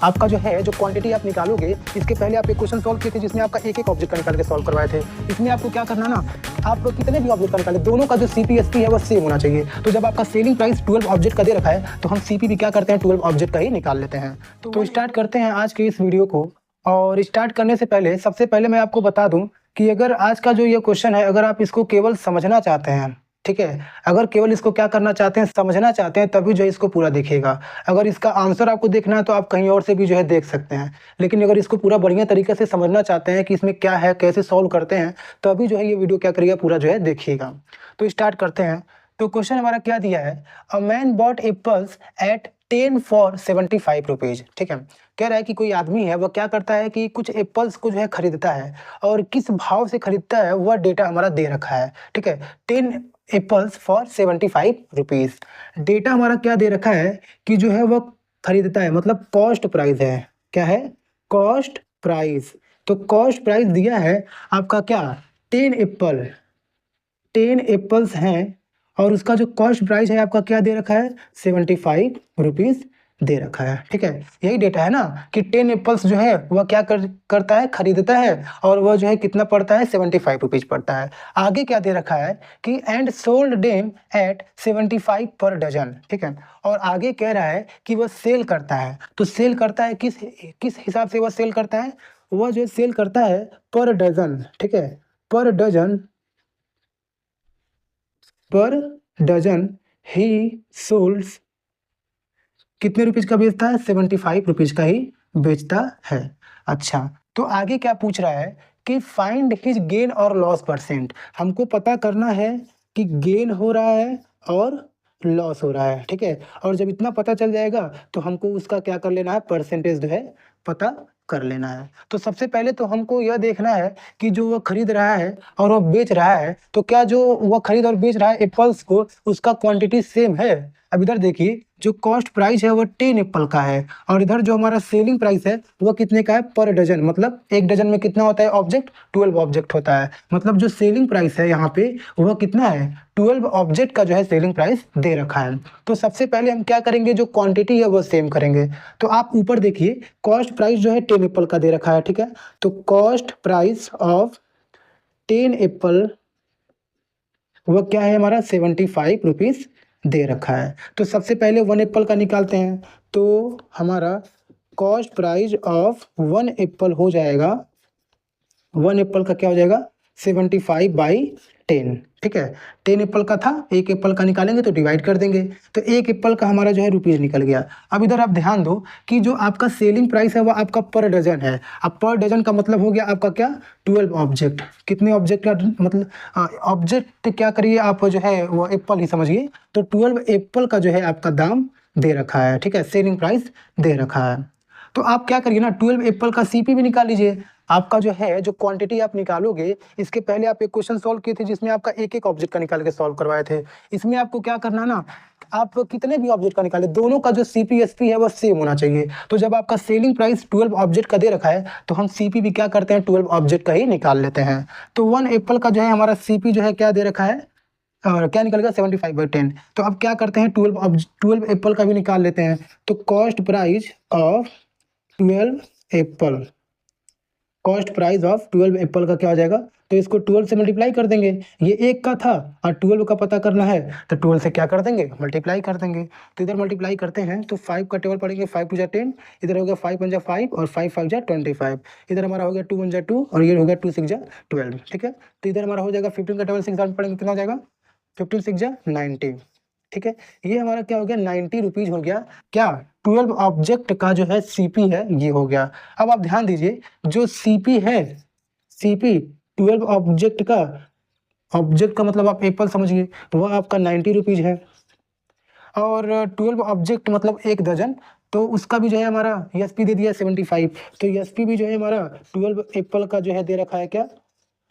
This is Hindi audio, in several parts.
आपका जो है जो क्वांटिटी आप निकालोगे, इसके पहले आप एक क्वेश्चन सॉल्व किए थे जिसमें आपका एक एक ऑब्जेक्ट का निकाल के सॉल्व करवाए थे। इसमें आपको क्या करना ना, आप कितने भी ऑब्जेक्ट का निकाले, दोनों का जो CPSP है वो सेम होना चाहिए। तो जब आपका सेलिंग प्राइस 12 ऑब्जेक्ट का दे रखा है तो हम CP भी क्या करते हैं, 12 ऑब्जेक्ट का ही निकाल लेते हैं। तो स्टार्ट करते हैं आज के इस वीडियो को। और स्टार्ट करने से पहले सबसे पहले मैं आपको बता दूं कि अगर आज का जो ये क्वेश्चन है, अगर आप इसको केवल समझना चाहते हैं, ठीक है, अगर केवल इसको क्या करना चाहते हैं, समझना चाहते हैं, तभी जो है इसको पूरा देखिएगा। अगर इसका आंसर आपको देखना है तो आप कहीं और से भी जो है देख सकते हैं, लेकिन अगर इसको पूरा बढ़िया तरीके से समझना चाहते हैं कि इसमें क्या है, कैसे सॉल्व करते हैं, तभी जो है ये वीडियो क्या करिएगा, पूरा जो है देखिएगा। तो स्टार्ट करते हैं। तो क्वेश्चन हमारा क्या दिया है, a man bought apples at 10 for 75 rupees. ठीक है, कह रहा है कि कोई आदमी है, वह क्या करता है कि कुछ एप्पल्स को जो है खरीदता है, और किस भाव से खरीदता है वह डेटा हमारा दे रखा है। ठीक है, 10 एप्पल्स फॉर 75 रुपीज। डेटा हमारा क्या दे रखा है कि जो है वह खरीदता है, मतलब कॉस्ट प्राइस है। क्या है, कॉस्ट प्राइस। तो कॉस्ट प्राइस दिया है आपका क्या, 10 एप्पल, 10 एप्पल्स हैं, और उसका जो कॉस्ट प्राइस है आपका क्या दे रखा है, 75 रुपीज दे रखा है। ठीक है, यही डेटा है ना कि 10 एप्पल्स जो है वह क्या करता है, खरीदता है, और वह जो है कितना पड़ता है, 75 रुपीज पड़ता है। आगे क्या दे रखा है कि एंड सोल्ड डेम एट 75 पर डजन। ठीक है, और आगे कह रहा है कि वह सेल करता है। तो सेल करता है किस किस हिसाब से वह सेल करता है, वह जो सेल करता है पर डजन। ठीक है, पर डजन, पर डजन ही सोल्ड्स, कितने रुपीज का बेचता है, 75 रुपीज का ही बेचता है। अच्छा, तो आगे क्या पूछ रहा है कि फाइंड हिज गेन और लॉस परसेंट। हमको पता करना है कि गेन हो रहा है और लॉस हो रहा है। ठीक है, और जब इतना पता चल जाएगा तो हमको उसका क्या कर लेना है, परसेंटेज जो है पता कर लेना है। तो सबसे पहले तो हमको यह देखना है कि जो वह खरीद रहा है और वह बेच रहा है, तो क्या जो वह खरीद और बेच रहा है एप्पल्स को, उसका क्वांटिटी सेम है। अब इधर देखिए, जो कॉस्ट प्राइस है वो 10 एप्पल का है, और इधर जो हमारा सेलिंग प्राइस है वो कितने का है, पर डजन। मतलब एक डजन में कितना होता है ऑब्जेक्ट, 12 ऑब्जेक्ट होता है। मतलब जो सेलिंग प्राइस है यहाँ पे वह कितना है, 12 ऑब्जेक्ट का जो है सेलिंग प्राइस दे रखा है। तो सबसे पहले हम क्या करेंगे, जो क्वांटिटी है वो सेम करेंगे। तो आप ऊपर देखिए, कॉस्ट प्राइस जो है 10 एप्पल का दे रखा है। ठीक है, तो कॉस्ट प्राइस ऑफ 10 एप्पल वह क्या है हमारा, 75 रुपीज दे रखा है। तो सबसे पहले 1 एप्पल का निकालते हैं। तो हमारा कॉस्ट प्राइस ऑफ 1 एप्पल हो जाएगा, 1 एप्पल का क्या हो जाएगा, 75/10। ठीक है, 10 एप्पल का था, एक एप्पल का निकालेंगे तो डिवाइड कर देंगे, तो एक एप्पल का हमारा जो है रुपीज निकल गया। अब इधर आप ध्यान दो कि जो आपका सेलिंग प्राइस है वो आपका पर डजन है। अब पर डजन का मतलब हो गया आपका क्या, 12 ऑब्जेक्ट। कितने ऑब्जेक्ट का मतलब, ऑब्जेक्ट क्या करिए आप, जो है वो एप्पल ही समझिए। तो 12 एप्पल का जो है आपका दाम दे रखा है। ठीक है, सेलिंग प्राइस दे रखा है। तो आप क्या करिए ना, 12 एप्पल का CP भी निकाल लीजिए। आपका जो है जो क्वांटिटी आप निकालोगे, इसके पहले आप एक क्वेश्चन सॉल्व किए थे जिसमें आपका एक एक ऑब्जेक्ट का निकाल के सॉल्व करवाए थे। इसमें आपको क्या करना ना, आप कितने भी ऑब्जेक्ट का निकाले, दोनों का जो CPSP है वो सेम होना चाहिए। तो जब आपका सेलिंग प्राइस 12 ऑब्जेक्ट का दे रखा है तो हम CP भी क्या करते हैं, 12 ऑब्जेक्ट का ही निकाल लेते हैं। तो 1 एप्पल का जो है हमारा CP जो है क्या दे रखा है, और क्या निकलेगा, 75/10। तो अब क्या करते हैं, 12 एप्पल का भी निकाल लेते हैं। तो cost price of 12 Apple, cost price of 12 Apple का क्या हो जाएगा, तो इसको 12 से मल्टीप्लाई कर देंगे। ये एक का था और 12 का पता करना है, तो 12 से क्या कर देंगे, मल्टीप्लाई कर देंगे। तो इधर मल्टीप्लाई करते हैं तो 5 का टेबल पढ़ेंगे, 5 2 जा 10, इधर हो गया 5 1 जा 5 और 5 5 जा 25। इधर हमारा हो गया 2 1 जा 2 और ये हो गया 2 6 जा 12। ठीक है, तो इधर हमारा हो जाएगा 15 का टेबल 6 में पढ़ेंगे, कितना हो जाएगा, 15 6 जा 90। ठीक है, ये हमारा क्या हो गया, 90 रुपीज हो गया। क्या, 12 ऑब्जेक्ट का जो है CP है ये हो गया। अब आप ध्यान दीजिए, जो CP है, CP 12 ऑब्जेक्ट का, ऑब्जेक्ट का मतलब आप एप्पल समझिए, वह आपका 90 रुपीज है, और 12 ऑब्जेक्ट मतलब एक डजन, तो उसका भी जो है हमारा SP दे दिया 75। तो SP भी जो है हमारा 12 एप्पल का जो है दे रखा है क्या,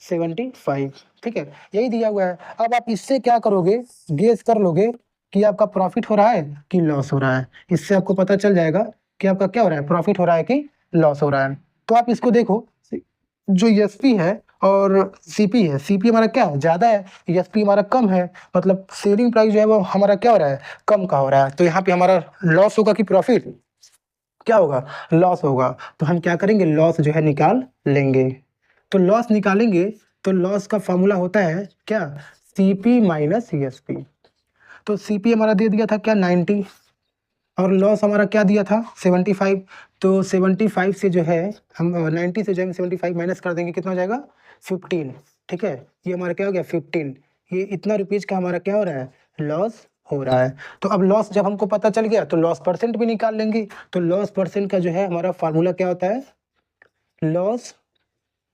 75। ठीक है, यही दिया हुआ है। अब आप इससे क्या करोगे, गेस कर लोगे कि आपका प्रॉफिट हो रहा है कि लॉस हो रहा है। इससे आपको पता चल जाएगा कि आपका क्या हो रहा है, प्रॉफिट हो रहा है कि लॉस हो रहा है। तो आप इसको देखो, जो SP है और CP है, CP हमारा क्या है, ज़्यादा है, SP हमारा कम है, मतलब सेलिंग प्राइस जो है वो हमारा क्या हो रहा है, कम का हो रहा है। तो यहाँ पे हमारा लॉस होगा कि प्रॉफिट, क्या होगा, लॉस होगा। तो हम क्या करेंगे, लॉस जो है निकाल लेंगे। तो लॉस निकालेंगे तो लॉस का फॉर्मूला होता है क्या, सीपी माइनस सीएसपी। तो सीपी हमारा दे दिया था क्या 90, और लॉस हमारा क्या दिया था 75। तो 75 से जो है हम 90 से जो हम 75 माइनस कर देंगे, कितना हो जाएगा 15। ठीक है, ये हमारा क्या हो गया 15। ये इतना रुपीज का हमारा क्या हो रहा है, लॉस हो रहा है। तो अब लॉस जब हमको पता चल गया तो लॉस परसेंट भी निकाल लेंगे। तो लॉस परसेंट का जो है हमारा फार्मूला क्या होता है, लॉस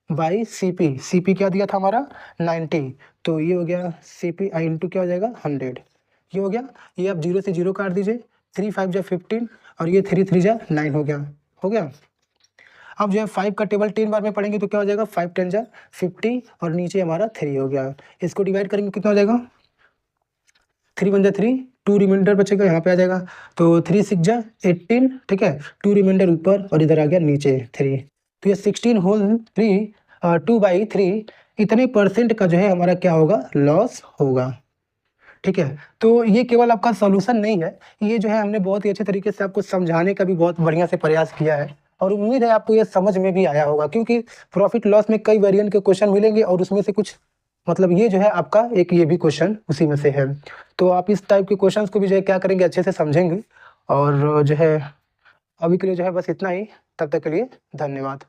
बाई सीपी। सीपी क्या दिया था हमारा 90, तो ये हो गया सीपी आई इंटू क्या हो जाएगा 100। ये हो गया। ये आप 0 से 0 काट दीजिए, 3 5 जा 15 और ये 3 3 जा 9 हो गया। हो गया। अब जो है 5 का टेबल 10 बार में पढ़ेंगे तो क्या हो जाएगा, 5 10 जा 50 और नीचे हमारा 3 हो गया। इसको डिवाइड करेंगे कितना हो जाएगा, 3 1 जा 3, 2 रिमाइंडर बचेगा यहाँ पे आ जाएगा। तो 3 6 जा 18, ठीक है, 2 रिमाइंडर ऊपर और इधर आ गया नीचे 3। तो ये 16 होल 3 2/3 इतने परसेंट का जो है हमारा क्या होगा, लॉस होगा। ठीक है, तो ये केवल आपका सॉल्यूशन नहीं है, ये जो है हमने बहुत ही अच्छे तरीके से आपको समझाने का भी बहुत बढ़िया से प्रयास किया है। और उम्मीद है आपको ये समझ में भी आया होगा, क्योंकि प्रॉफिट लॉस में कई वेरिएंट के क्वेश्चन मिलेंगे और उसमें से कुछ मतलब ये जो है आपका एक ये भी क्वेश्चन उसी में से है। तो आप इस टाइप के क्वेश्चंस को भी जो है क्या करेंगे, अच्छे से समझेंगे। और जो है अभी के लिए जो है बस इतना ही, तब तक के लिए धन्यवाद।